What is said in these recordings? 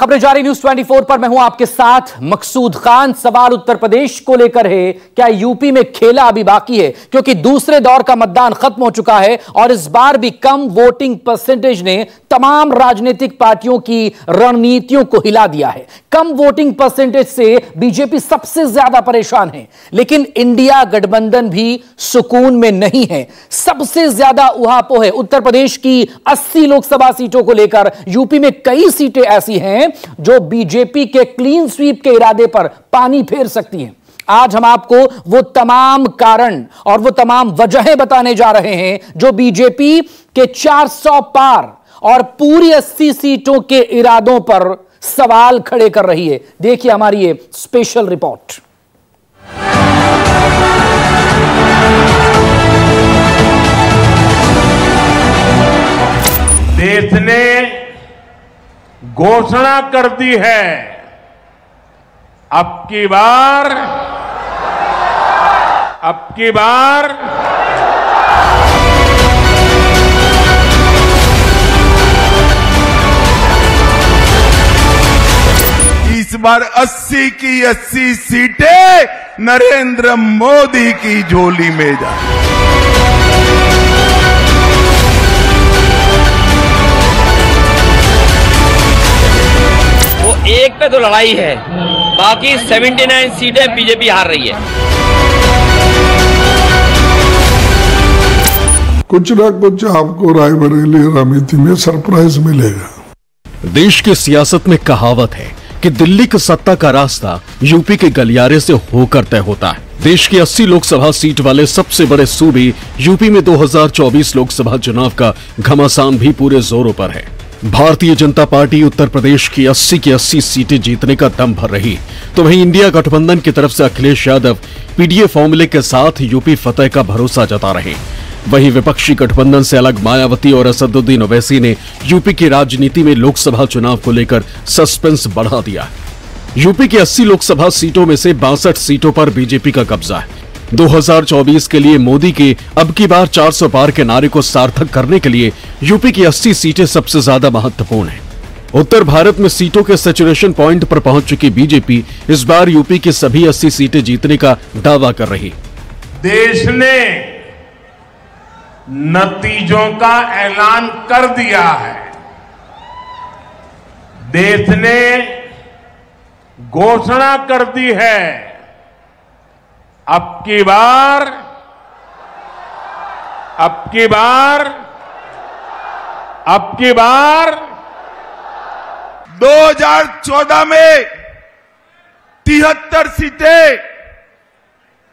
खबरें जारी न्यूज 24 पर मैं हूं आपके साथ मकसूद खान। सवाल उत्तर प्रदेश को लेकर है, क्या यूपी में खेला अभी बाकी है? क्योंकि दूसरे दौर का मतदान खत्म हो चुका है और इस बार भी कम वोटिंग परसेंटेज ने तमाम राजनीतिक पार्टियों की रणनीतियों को हिला दिया है। कम वोटिंग परसेंटेज से बीजेपी सबसे ज्यादा परेशान है, लेकिन इंडिया गठबंधन भी सुकून में नहीं है। सबसे ज्यादा उहापोह है उत्तर प्रदेश की 80 लोकसभा सीटों को लेकर। यूपी में कई सीटें ऐसी हैं जो बीजेपी के क्लीन स्वीप के इरादे पर पानी फेर सकती हैं। आज हम आपको वो तमाम कारण और वो तमाम वजहें बताने जा रहे हैं जो बीजेपी के 400 पार और पूरी 80 सीटों के इरादों पर सवाल खड़े कर रही है। देखिए हमारी ये स्पेशल रिपोर्ट। देश ने घोषणा कर दी है, अब की बार इस बार 80 की 80 सीटें नरेंद्र मोदी की झोली में जाए। एक पे तो लड़ाई है, बाकी 79 सीटें बीजेपी हार रही है। कुछ ना कुछ आपको रायबरेली और अमेठी में सरप्राइज मिलेगा। देश की सियासत में कहावत है कि दिल्ली की सत्ता का रास्ता यूपी के गलियारे से होकर तय होता है। देश की 80 लोकसभा सीट वाले सबसे बड़े सूबे यूपी में 2024 लोकसभा चुनाव का घमासान भी पूरे जोरों पर है। भारतीय जनता पार्टी उत्तर प्रदेश की 80 की 80 सीटें जीतने का दम भर रही, तो वहीं इंडिया गठबंधन की तरफ से अखिलेश यादव पीडीए फॉर्मूले के साथ यूपी फतेह का भरोसा जता रहे। वहीं विपक्षी गठबंधन से अलग मायावती और असदुद्दीन ओवैसी ने यूपी की राजनीति में लोकसभा चुनाव को लेकर सस्पेंस बढ़ा दिया। यूपी की 80 लोकसभा सीटों में से 62 सीटों पर बीजेपी का कब्जा है। 2024 के लिए मोदी के अब की बार 400 पार के नारे को सार्थक करने के लिए यूपी की 80 सीटें सबसे ज्यादा महत्वपूर्ण हैं। उत्तर भारत में सीटों के सैचुरेशन पॉइंट पर पहुंच चुकी बीजेपी इस बार यूपी की सभी 80 सीटें जीतने का दावा कर रही। देश ने नतीजों का ऐलान कर दिया है। देश ने घोषणा कर दी है, अब की बार 2014 में 73 सीटें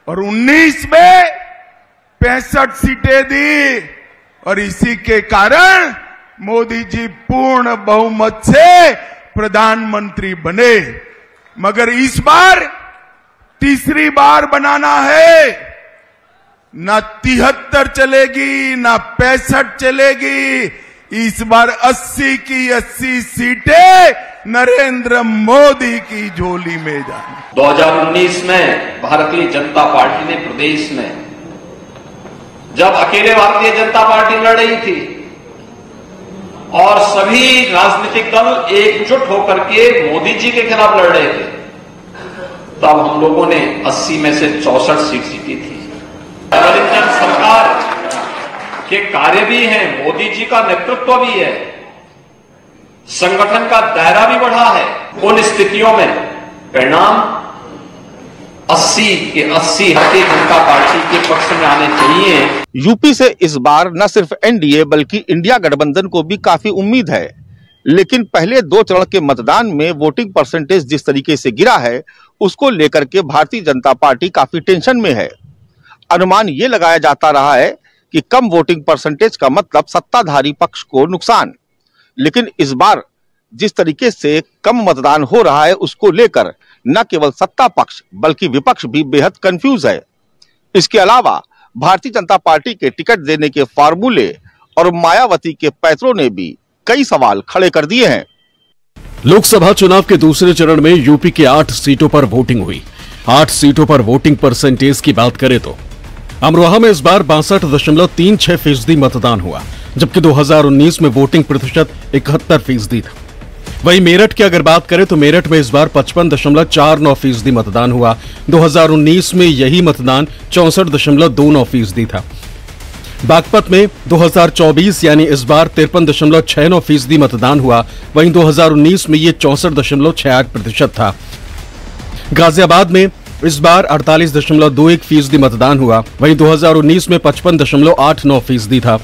और 19 में 65 सीटें दी और इसी के कारण मोदी जी पूर्ण बहुमत से प्रधानमंत्री बने। मगर इस बार तीसरी बार बनाना है, ना 73 चलेगी ना 65 चलेगी। इस बार 80 की 80 सीटें नरेंद्र मोदी की झोली में जाएंगी। 2019 में भारतीय जनता पार्टी ने प्रदेश में जब अकेले भारतीय जनता पार्टी लड़ रही थी और सभी राजनीतिक दल एकजुट होकर के मोदी जी के खिलाफ लड़ रहे थे, तब हम लोगों ने 80 में से 64 सीट जीती थी। नरेंद्र सरकार के कार्य भी हैं, मोदी जी का नेतृत्व भी है, संगठन का दायरा भी बढ़ा है। उन स्थितियों में परिणाम 80 के 80 भारतीय जनता पार्टी के पक्ष में आने चाहिए। यूपी से इस बार न सिर्फ एनडीए बल्कि इंडिया गठबंधन को भी काफी उम्मीद है, लेकिन पहले 2 चरण के मतदान में वोटिंग परसेंटेज जिस तरीके से गिरा है उसको लेकर के भारतीय जनता पार्टी काफी टेंशन में है। अनुमान ये लगाया जाता रहा है कि कम वोटिंग परसेंटेज का मतलब सत्ताधारी पक्ष को नुकसान, लेकिन इस बार जिस तरीके से कम मतदान हो रहा है उसको लेकर न केवल सत्ता पक्ष बल्कि विपक्ष भी बेहद कंफ्यूज है। इसके अलावा भारतीय जनता पार्टी के टिकट देने के फार्मूले और मायावती के पैतरों ने भी कई सवाल खड़े कर दिए हैं। लोकसभा चुनाव के दूसरे चरण में यूपी के 8 सीटों पर वोटिंग हुई। 8 सीटों पर वोटिंग परसेंटेज की बात करें तो अमरोहा में इस बार 62.36% मतदान हुआ, जबकि 2019 में वोटिंग प्रतिशत 71% था। वहीं मेरठ की अगर बात करें तो मेरठ में इस बार 55.49% मतदान हुआ। 2019 में यही मतदान 64.29% था। बागपत में 2024 यानी इस बार 53.69% मतदान हुआ, वहीं 2019 में ये 64.68% था। गाजियाबाद में इस बार 48.21% मतदान हुआ, वहीं 2019 में 55.89% था।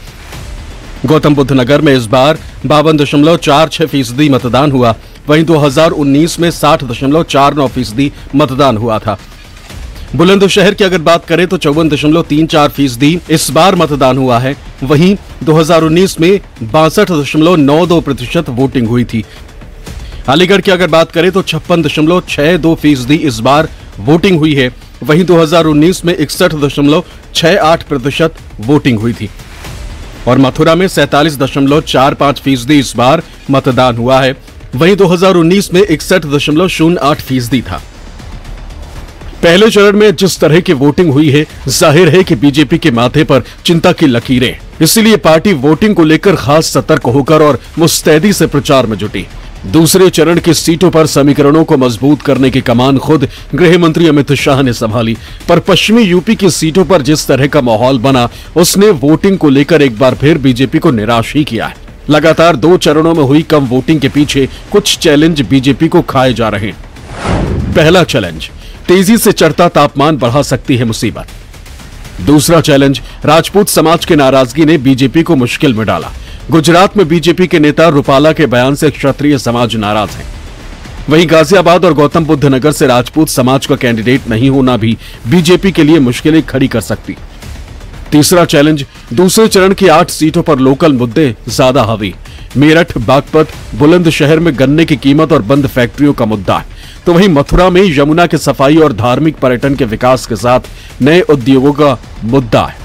गौतम बुद्ध नगर में इस बार 52.46% मतदान हुआ, वहीं 2019 में 60.49% मतदान हुआ था। बुलंदशहर की अगर बात करें तो 54.34% इस बार मतदान हुआ है, वहीं 2019 में 62.92% वोटिंग हुई थी। अलीगढ़ की अगर बात करें तो 56.62% इस बार वोटिंग हुई है, वहीं 2019 में 61.68% वोटिंग हुई थी। और मथुरा में 47.45% इस बार मतदान हुआ है, वहीं 2019 में 61.08% था। पहले चरण में जिस तरह की वोटिंग हुई है, जाहिर है कि बीजेपी के माथे पर चिंता की लकीरें, इसलिए पार्टी वोटिंग को लेकर खास सतर्क होकर और मुस्तैदी से प्रचार में जुटी। दूसरे चरण की सीटों पर समीकरणों को मजबूत करने की कमान खुद गृह मंत्री अमित शाह ने संभाली, पर पश्चिमी यूपी की सीटों पर जिस तरह का माहौल बना, उसने वोटिंग को लेकर एक बार फिर बीजेपी को निराश ही किया है। लगातार 2 चरणों में हुई कम वोटिंग के पीछे कुछ चैलेंज बीजेपी को खाए जा रहे हैं। पहला चैलेंज, तेजी से चढ़ता तापमान बढ़ा सकती है मुसीबत। दूसरा चैलेंज, राजपूत समाज की नाराजगी ने बीजेपी को मुश्किल में डाला। गुजरात में बीजेपी के नेता रूपाला के बयान से क्षत्रिय समाज नाराज है। वहीं गाजियाबाद और गौतम बुद्ध नगर से राजपूत समाज का कैंडिडेट नहीं होना भी बीजेपी के लिए मुश्किलें खड़ी कर सकती। तीसरा चैलेंज, दूसरे चरण की 8 सीटों पर लोकल मुद्दे ज्यादा हावी। मेरठ, बागपत, बुलंदशहर में गन्ने की कीमत और बंद फैक्ट्रियों का मुद्दा है, तो वहीं मथुरा में यमुना के सफाई और धार्मिक पर्यटन के विकास के साथ नए उद्योगों का मुद्दा है।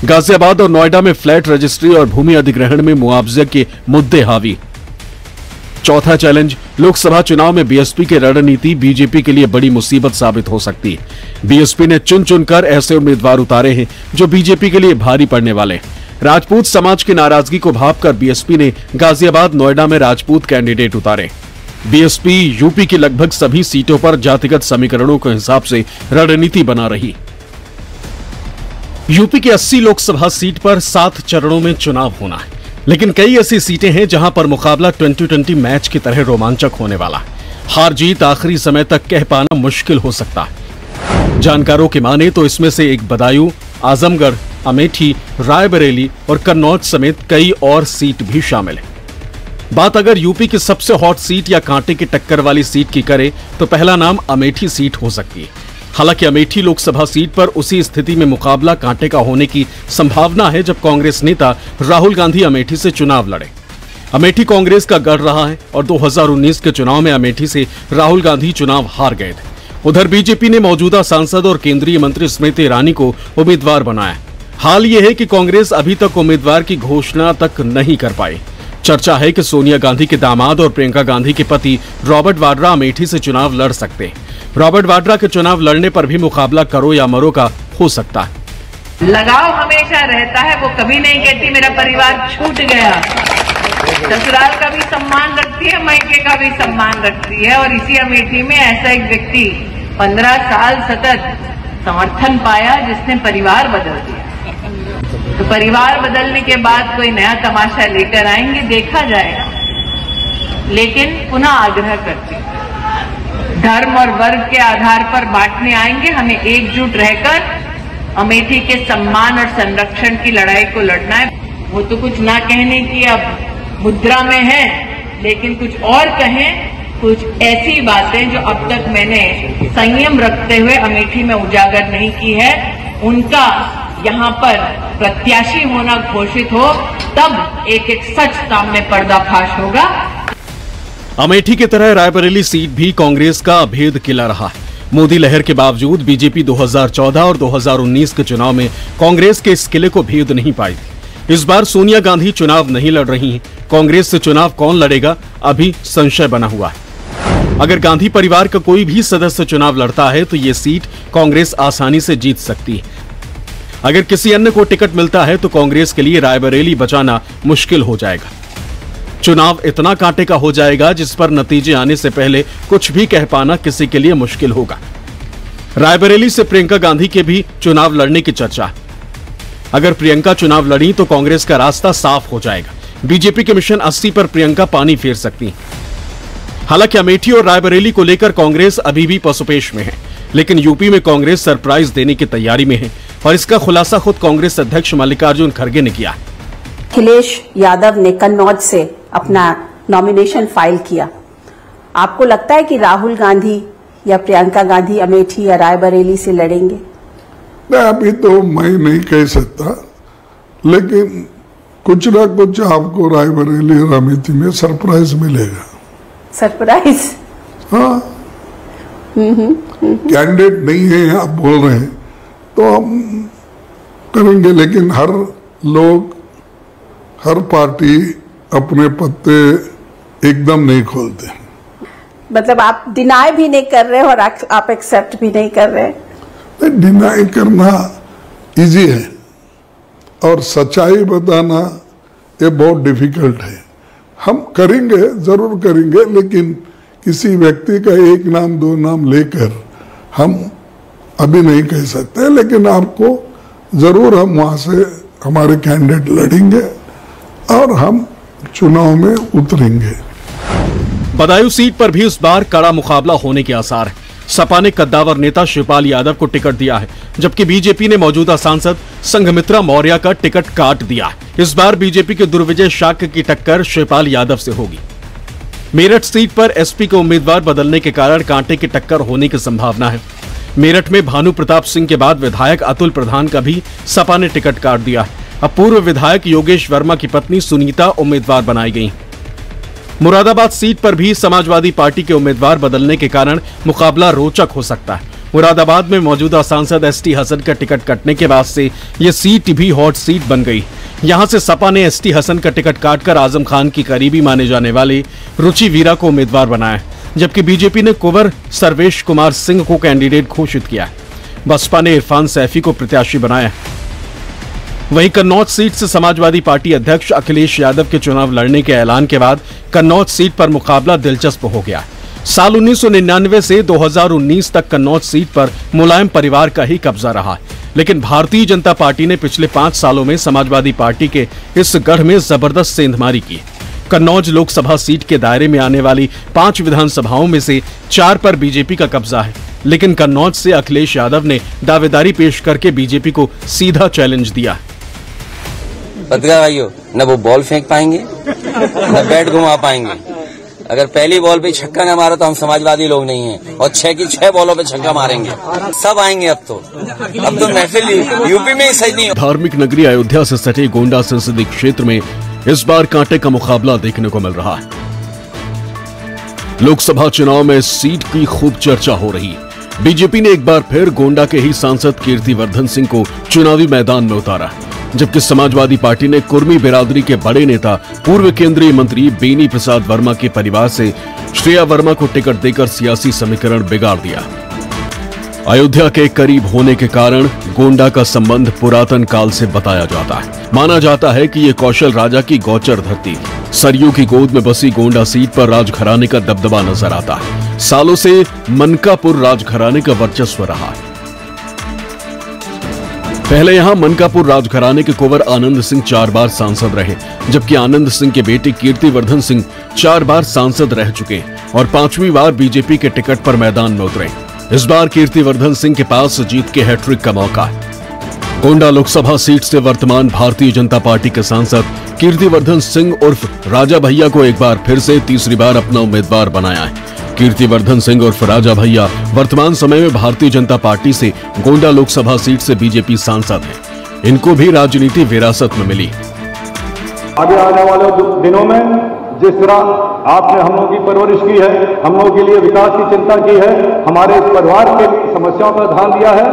गाजियाबाद और नोएडा में फ्लैट रजिस्ट्री और भूमि अधिग्रहण में मुआवजे के मुद्दे हावी। चौथा चैलेंज, लोकसभा चुनाव में बीएसपी की रणनीति बीजेपी के लिए बड़ी मुसीबत साबित हो सकती है। बीएसपी ने चुन चुनकर ऐसे उम्मीदवार उतारे हैं जो बीजेपी के लिए भारी पड़ने वाले। राजपूत समाज की नाराजगी को भांपकर बीएसपी ने गाजियाबाद, नोएडा में राजपूत कैंडिडेट उतारे। बीएसपी यूपी की लगभग सभी सीटों पर जातिगत समीकरणों के हिसाब से रणनीति बना रही। यूपी की 80 लोकसभा सीट पर 7 चरणों में चुनाव होना है, लेकिन कई ऐसी सीटें हैं जहां पर मुकाबला 2020 मैच की तरह रोमांचक होने वाला है। हार जीत आखिरी समय तक कह पाना मुश्किल हो सकता है। जानकारों की माने तो इसमें से एक बदायूं, आजमगढ़, अमेठी, रायबरेली और कन्नौज समेत कई और सीट भी शामिल है। बात अगर यूपी की सबसे हॉट सीट या कांटे की टक्कर वाली सीट की करें तो पहला नाम अमेठी सीट हो सकती है। हालांकि अमेठी लोकसभा सीट पर उसी स्थिति में मुकाबला कांटे का होने की संभावना है जब कांग्रेस नेता राहुल गांधी अमेठी से चुनाव लड़े। अमेठी कांग्रेस का गढ़ रहा है और 2019 के चुनाव में अमेठी से राहुल गांधी चुनाव हार गए थे। उधर बीजेपी ने मौजूदा सांसद और केंद्रीय मंत्री स्मृति ईरानी को उम्मीदवार बनाया। हाल ये है कि कांग्रेस अभी तक उम्मीदवार की घोषणा तक नहीं कर पाई। चर्चा है कि सोनिया गांधी के दामाद और प्रियंका गांधी के पति रॉबर्ट वाड्रा अमेठी से चुनाव लड़ सकते हैं। रॉबर्ट वाड्रा के चुनाव लड़ने पर भी मुकाबला करो या मरो का हो सकता है। लगाव हमेशा रहता है, वो कभी नहीं कहती मेरा परिवार छूट गया। ससुराल का भी सम्मान रखती है, मायके का भी सम्मान रखती है। और इसी अमेठी में ऐसा एक व्यक्ति 15 साल सतत समर्थन पाया जिसने परिवार बदल दिया। तो परिवार बदलने के बाद कोई नया तमाशा लेकर आएंगे, देखा जाएगा। लेकिन पुनः आग्रह करती हूं, धर्म और वर्ग के आधार पर बांटने आएंगे, हमें एकजुट रहकर अमेठी के सम्मान और संरक्षण की लड़ाई को लड़ना है। वो तो कुछ ना कहने की अब मुद्रा में है, लेकिन कुछ और कहें, कुछ ऐसी बातें जो अब तक मैंने संयम रखते हुए अमेठी में उजागर नहीं की है, उनका यहाँ पर प्रत्याशी होना घोषित हो, तब एक एक सच सामने पर्दाफाश होगा। अमेठी की तरह रायबरेली सीट भी कांग्रेस का अभेद किला रहा है। मोदी लहर के बावजूद बीजेपी 2014 और 2019 के चुनाव में कांग्रेस के इस किले को भेद नहीं पाई थी। इस बार सोनिया गांधी चुनाव नहीं लड़ रही हैं। कांग्रेस से चुनाव कौन लड़ेगा, अभी संशय बना हुआ है। अगर गांधी परिवार का कोई भी सदस्य चुनाव लड़ता है तो ये सीट कांग्रेस आसानी से जीत सकती है। अगर किसी अन्य को टिकट मिलता है तो कांग्रेस के लिए रायबरेली बचाना मुश्किल हो जाएगा। चुनाव इतना कांटे का हो जाएगा जिस पर नतीजे आने से पहले कुछ भी कह पाना किसी के लिए मुश्किल होगा। रायबरेली से प्रियंका गांधी के भी चुनाव लड़ने की चर्चा। अगर प्रियंका चुनाव लड़ी तो कांग्रेस का रास्ता साफ हो जाएगा। बीजेपी के मिशन 80 पर प्रियंका पानी फेर सकती हैं। हालांकि अमेठी और रायबरेली को लेकर कांग्रेस अभी भी पसोपेश में है, लेकिन यूपी में कांग्रेस सरप्राइज देने की तैयारी में है और इसका खुलासा खुद कांग्रेस अध्यक्ष मल्लिकार्जुन खड़गे ने किया। अखिलेश यादव ने कन्नौज से अपना नॉमिनेशन फाइल किया। आपको लगता है कि राहुल गांधी या प्रियंका गांधी अमेठी या रायबरेली से लड़ेंगे? नहीं, अभी तो मैं नहीं कह सकता, लेकिन कुछ ना कुछ आपको रायबरेली और अमेठी में सरप्राइज मिलेगा। सरप्राइज? हाँ, कैंडिडेट नहीं है आप बोल रहे हैं तो हम करेंगे, लेकिन हर लोग, हर पार्टी अपने पत्ते एकदम नहीं खोलते। मतलब आप डिनाई भी नहीं कर रहे और आप एक्सेप्ट भी नहीं कर रहे? डिनाई करना इजी है और सच्चाई बताना ये बहुत डिफिकल्ट है। हम करेंगे, जरूर करेंगे, लेकिन किसी व्यक्ति का एक नाम दो नाम लेकर हम अभी नहीं कह सकते, लेकिन आपको जरूर हम वहां से हमारे कैंडिडेट लड़ेंगे और हम चुनाव में उतरेंगे। बदायूं सीट पर भी इस बार कड़ा मुकाबला होने के आसार है। सपा ने कद्दावर नेता शिवपाल यादव को टिकट दिया है, जबकि बीजेपी ने मौजूदा सांसद संघमित्रा मौर्य का टिकट काट दिया है। इस बार बीजेपी के दुर्विजय शाक्य की टक्कर शिवपाल यादव से होगी। मेरठ सीट पर एसपी के उम्मीदवार बदलने के कारण कांटे की टक्कर होने की संभावना है। मेरठ में भानु प्रताप सिंह के बाद विधायक अतुल प्रधान का भी सपा ने टिकट काट दिया है। अब पूर्व विधायक योगेश वर्मा की पत्नी सुनीता उम्मीदवार बनाई गई। मुरादाबाद सीट पर भी समाजवादी पार्टी के उम्मीदवार बदलने के कारण मुकाबला रोचक हो सकता है। मुरादाबाद में मौजूदा सांसद एसटी हसन का टिकट कटने के बाद से यह सीट भी हॉट सीट बन गई। यहां से सपा ने एसटी हसन का टिकट काटकर आजम खान की करीबी माने जाने वाले रुचि वीरा को उम्मीदवार बनाया, जबकि बीजेपी ने कुंवर सर्वेश कुमार सिंह को कैंडिडेट घोषित किया। बसपा ने इरफान सैफी को प्रत्याशी बनाया। वहीं कन्नौज सीट से समाजवादी पार्टी अध्यक्ष अखिलेश यादव के चुनाव लड़ने के ऐलान के बाद कन्नौज सीट पर मुकाबला दिलचस्प हो गया। साल 1999 से 2019 तक कन्नौज सीट पर मुलायम परिवार का ही कब्जा रहा, लेकिन भारतीय जनता पार्टी ने पिछले 5 सालों में समाजवादी पार्टी के इस गढ़ में जबरदस्त सेंधमारी की। कन्नौज लोकसभा सीट के दायरे में आने वाली 5 विधानसभाओं में से 4 पर बीजेपी का कब्जा है, लेकिन कन्नौज से अखिलेश यादव ने दावेदारी पेश करके बीजेपी को सीधा चैलेंज दिया। पत्रकार भाइयों, न वो बॉल फेंक पाएंगे न बैट घुमा पाएंगे। अगर पहली बॉल पे छक्का न मारा तो हम समाजवादी लोग नहीं हैं, और 6 की 6 बॉलों पे छक्का मारेंगे। सब आएंगे। अब तो महफिल यूपी में ही सही नहीं। धार्मिक नगरी अयोध्या से सटे गोंडा संसदीय क्षेत्र में इस बार कांटे का मुकाबला देखने को मिल रहा है। लोकसभा चुनाव में इस सीट की खूब चर्चा हो रही है। बीजेपी ने एक बार फिर गोंडा के ही सांसद कीर्तिवर्धन सिंह को चुनावी मैदान में उतारा, जबकि समाजवादी पार्टी ने कुर्मी बिरादरी के बड़े नेता पूर्व केंद्रीय मंत्री बेनी प्रसाद वर्मा के परिवार से श्रेया वर्मा को टिकट देकर सियासी समीकरण बिगाड़ दिया। अयोध्या के करीब होने के कारण गोंडा का संबंध पुरातन काल से बताया जाता है। माना जाता है कि ये कौशल राजा की गौचर धरती थी। सरयू की गोद में बसी गोंडा सीट पर राजघराने का दबदबा नजर आता है। सालों से मनकापुर राजघराने का वर्चस्व रहा है। पहले यहां मनकापुर राजघराने के कुंवर आनंद सिंह 4 बार सांसद रहे, जबकि आनंद सिंह के बेटे कीर्तिवर्धन सिंह 4 बार सांसद रह चुके और 5वीं बार बीजेपी के टिकट पर मैदान में उतरे। इस बार कीर्तिवर्धन सिंह के पास जीत के हैट्रिक का मौका है। गोंडा लोकसभा सीट से वर्तमान भारतीय जनता पार्टी के सांसद कीर्तिवर्धन सिंह उर्फ राजा भैया को एक बार फिर से तीसरी बार अपना उम्मीदवार बनाया है। कीर्तिवर्धन सिंह उर्फ राजा भैया वर्तमान समय में भारतीय जनता पार्टी से गोंडा लोकसभा सीट से बीजेपी सांसद हैं। इनको भी राजनीति विरासत में मिली। आगे आने वाले दिनों में जिस तरह आपने हम लोगों की परवरिश की है, हम लोगों के लिए विकास की चिंता की है, हमारे इस परिवार के समस्याओं पर ध्यान दिया है,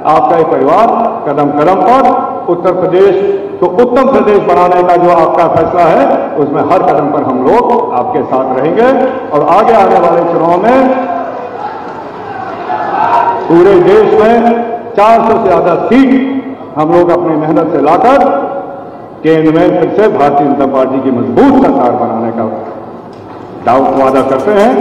आपका ये परिवार कदम कदम पर उत्तर प्रदेश को उत्तम प्रदेश बनाने का जो आपका फैसला है, उसमें हर कदम पर हम लोग आपके साथ रहेंगे और आगे आने वाले चुनाव में पूरे देश में 400 से ज्यादा सीट हम लोग अपनी मेहनत से लाकर केंद्र में फिर से भारतीय जनता पार्टी की मजबूत सरकार बनाने का वादा करते हैं।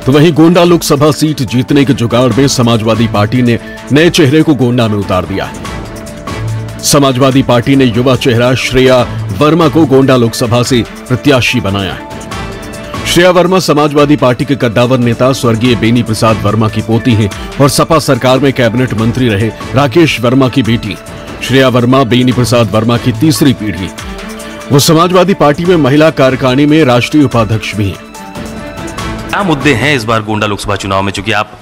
तो वहीं गोंडा लोकसभा सीट जीतने के जुगाड़ में समाजवादी पार्टी ने नए चेहरे को गोंडा में उतार दिया है। समाजवादी पार्टी ने युवा चेहरा श्रेया वर्मा को गोंडा लोकसभा से प्रत्याशी बनाया है। श्रेया वर्मा समाजवादी पार्टी के कद्दावर नेता स्वर्गीय बेनी प्रसाद वर्मा की पोती हैं और सपा सरकार में कैबिनेट मंत्री रहे राकेश वर्मा की बेटी। श्रेया वर्मा बेनी प्रसाद वर्मा की तीसरी पीढ़ी। वो समाजवादी पार्टी में महिला कार्यकारिणी में राष्ट्रीय उपाध्यक्ष भी हैं। क्या मुद्दे हैं इस बार गोंडा लोकसभा चुनाव में, क्योंकि आप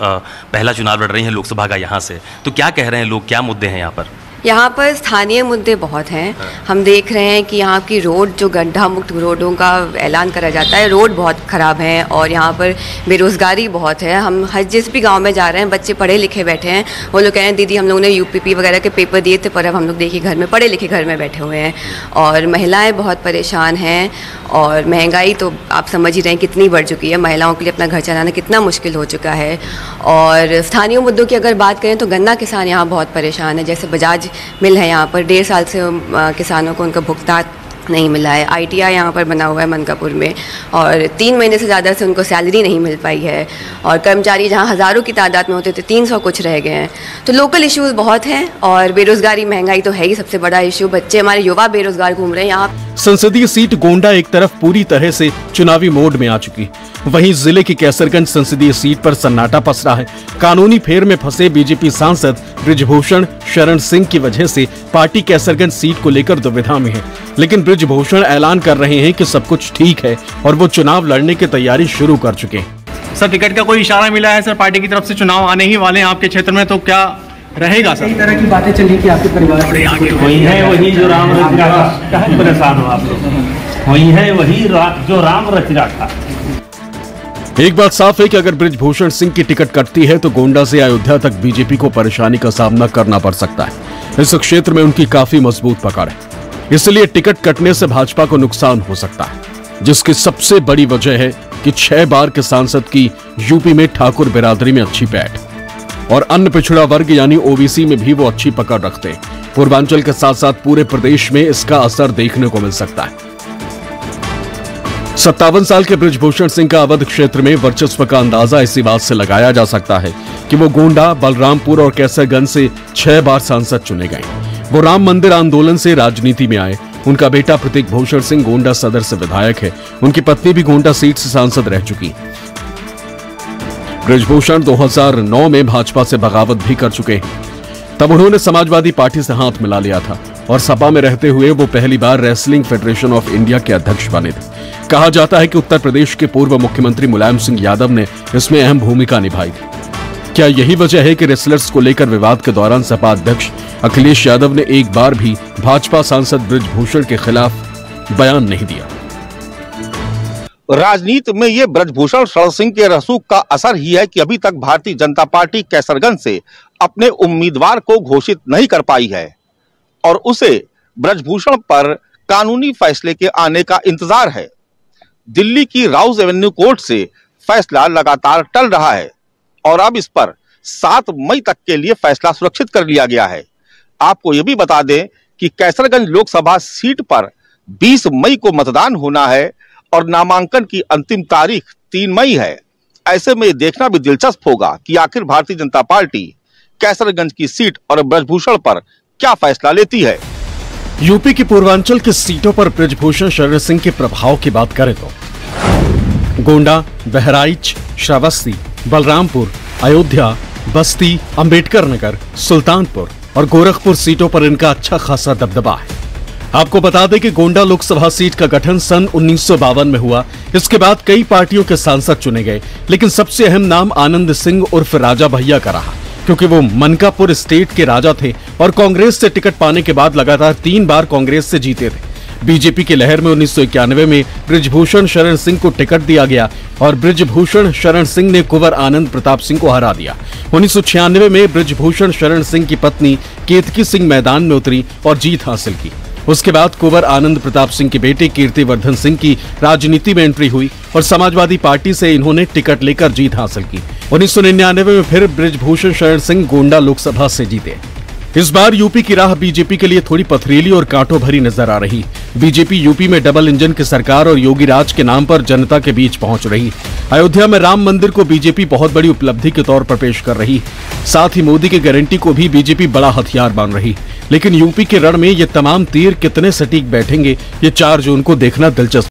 पहला चुनाव लड़ रही हैं लोकसभा का यहाँ से, तो क्या कह रहे हैं लोग, क्या मुद्दे हैं यहाँ पर? यहाँ पर स्थानीय मुद्दे बहुत हैं। हम देख रहे हैं कि यहाँ की रोड, जो गड्ढा मुक्त रोडों का ऐलान करा जाता है, रोड बहुत ख़राब है और यहाँ पर बेरोज़गारी बहुत है। हम हर जिस भी गांव में जा रहे हैं, बच्चे पढ़े लिखे बैठे हैं, वो लोग कह रहे हैं दीदी हम लोगों ने यूपीपी वगैरह के पेपर दिए थे, पर अब हम लोग देखिए घर में पढ़े लिखे घर में बैठे हुए हैं। और महिलाएँ बहुत परेशान हैं और महंगाई तो आप समझ ही रहे हैं कितनी बढ़ चुकी है। महिलाओं के लिए अपना घर चलाना कितना मुश्किल हो चुका है। और स्थानीय मुद्दों की अगर बात करें तो गन्ना किसान यहाँ बहुत परेशान है। जैसे बजाज मिल है यहाँ पर 1.5 साल से किसानों को उनका भुगतान नहीं मिला है। ITI यहाँ पर बना हुआ है मनकापुर में और 3 महीने से ज़्यादा से उनको सैलरी नहीं मिल पाई है। और कर्मचारी जहाँ हज़ारों की तादाद में होते थे 300 कुछ रह गए हैं। तो लोकल इश्यूज बहुत हैं और बेरोजगारी महंगाई तो है ही सबसे बड़ा इशू। बच्चे हमारे युवा बेरोजगार घूम रहे हैं यहाँ। संसदीय सीट गोंडा एक तरफ पूरी तरह से चुनावी मोड में आ चुकी, वहीं जिले की कैसरगंज संसदीय सीट पर सन्नाटा पसरा है। कानूनी फेर में फंसे बीजेपी सांसद बृजभूषण शरण सिंह की वजह से पार्टी कैसरगंज सीट को लेकर दुविधा में है, लेकिन बृजभूषण ऐलान कर रहे हैं कि सब कुछ ठीक है और वो चुनाव लड़ने की तैयारी शुरू कर चुके हैं। सर, टिकट का कोई इशारा मिला है सर पार्टी की तरफ से? चुनाव आने ही वाले हैं आपके क्षेत्र में, तो क्या रहेगा सर? इस तरह की बातें चली कि आपके परिवार वही है वही जो राम रच रहा था। कहाँ परेशान हो आप लोग? वही है वही जो राम रच रहा था। एक बात साफ है कि अगर बृजभूषण सिंह की टिकट कटती है तो गोंडा से अयोध्या तक बीजेपी को परेशानी का सामना करना पड़ सकता है। इस क्षेत्र में उनकी काफी मजबूत पकड़ है, इसलिए टिकट कटने से भाजपा को नुकसान हो सकता है, जिसकी सबसे बड़ी वजह है कि 6 बार के सांसद की यूपी में ठाकुर बिरादरी में अच्छी पैठ और अन्य पिछड़ा वर्ग यानी OBC में भी वो अच्छी पकड़ रखते हैं। पूर्वांचल के साथ साथ पूरे प्रदेश में इसका असर देखने को मिल सकता है। 57 साल के बृजभूषण सिंह का अवध क्षेत्र में वर्चस्व का अंदाजा इसी बात से लगाया जा सकता है कि वो गोंडा, बलरामपुर और कैसरगंज से 6 बार सांसद चुने गए। वो राम मंदिर आंदोलन से राजनीति में आए। उनका बेटा प्रतीक भूषण सिंह गोंडा सदर से विधायक है। उनकी पत्नी भी गोंडा सीट से सांसद रह चुकी। बृजभूषण 2009 में भाजपा से बगावत भी कर चुके हैं। तब उन्होंने समाजवादी पार्टी से हाथ मिला लिया था और सपा में रहते हुए वो पहली बार रेसलिंग फेडरेशन ऑफ इंडिया के अध्यक्ष बने थे। कहा जाता है कि उत्तर प्रदेश के पूर्व मुख्यमंत्री मुलायम सिंह यादव ने इसमें अहम भूमिका निभाई थी। क्या यही वजह है कि रेसलर्स को लेकर विवाद के दौरान सपा अध्यक्ष अखिलेश यादव ने एक बार भी भाजपा सांसद बृजभूषण के खिलाफ बयान नहीं दिया? राजनीति में ये बृजभूषण शरण सिंह के रसूख का असर ही है कि अभी तक भारतीय जनता पार्टी कैसरगंज से अपने उम्मीदवार को घोषित नहीं कर पाई है और उसे बृजभूषण पर कानूनी फैसले के आने का इंतजार है। दिल्ली की राउज एवेन्यू कोर्ट से फैसला लगातार टल रहा है और अब इस पर 7 मई तक के लिए फैसला सुरक्षित कर लिया गया है। आपको यह भी बता दें कि कैसरगंज लोकसभा सीट पर 20 मई को मतदान होना है और नामांकन की अंतिम तारीख 3 मई है। ऐसे में देखना भी दिलचस्प होगा कि आखिर भारतीय जनता पार्टी कैसरगंज की सीट और बृजभूषण पर क्या फैसला लेती है। यूपी की पूर्वांचल की सीटों पर बृजभूषण शरण सिंह के प्रभाव की बात करें तो गोंडा, बहराइच, श्रावस्ती, बलरामपुर, अयोध्या, बस्ती, अंबेडकर नगर, सुल्तानपुर और गोरखपुर सीटों पर इनका अच्छा खासा दबदबा है। आपको बता दें कि गोंडा लोकसभा सीट का गठन सन 1952 में हुआ। इसके बाद कई पार्टियों के सांसद चुने गए, लेकिन सबसे अहम नाम आनंद सिंह उर्फ राजा भैया का रहा, क्योंकि वो मनकापुर स्टेट के राजा थे और कांग्रेस से टिकट पाने के बाद लगातार 3 बार कांग्रेस से जीते थे। बीजेपी की लहर में 1991 में बृजभूषण शरण सिंह को टिकट दिया गया और बृजभूषण शरण सिंह ने कुंवर आनंद प्रताप सिंह को हरा दिया। 1996 में बृजभूषण शरण सिंह की पत्नी केतकी सिंह मैदान में उतरी और जीत हासिल की। उसके बाद कुंवर आनंद प्रताप सिंह के बेटे कीर्तिवर्धन सिंह की राजनीति में एंट्री हुई और समाजवादी पार्टी से इन्होंने टिकट लेकर जीत हासिल की। 1999 में फिर बृजभूषण शरण सिंह गोंडा लोकसभा से जीते। इस बार यूपी की राह बीजेपी के लिए थोड़ी पथरीली और कांटों भरी नजर आ रही। बीजेपी यूपी में डबल इंजन की सरकार और योगी राज के नाम पर जनता के बीच पहुंच रही। अयोध्या में राम मंदिर को बीजेपी बहुत बड़ी उपलब्धि के तौर पर पेश कर रही। साथ ही मोदी की गारंटी को भी बीजेपी बड़ा हथियार मान रही। लेकिन यूपी के रण में ये तमाम तीर कितने सटीक बैठेंगे, ये 4 जून को देखना दिलचस्प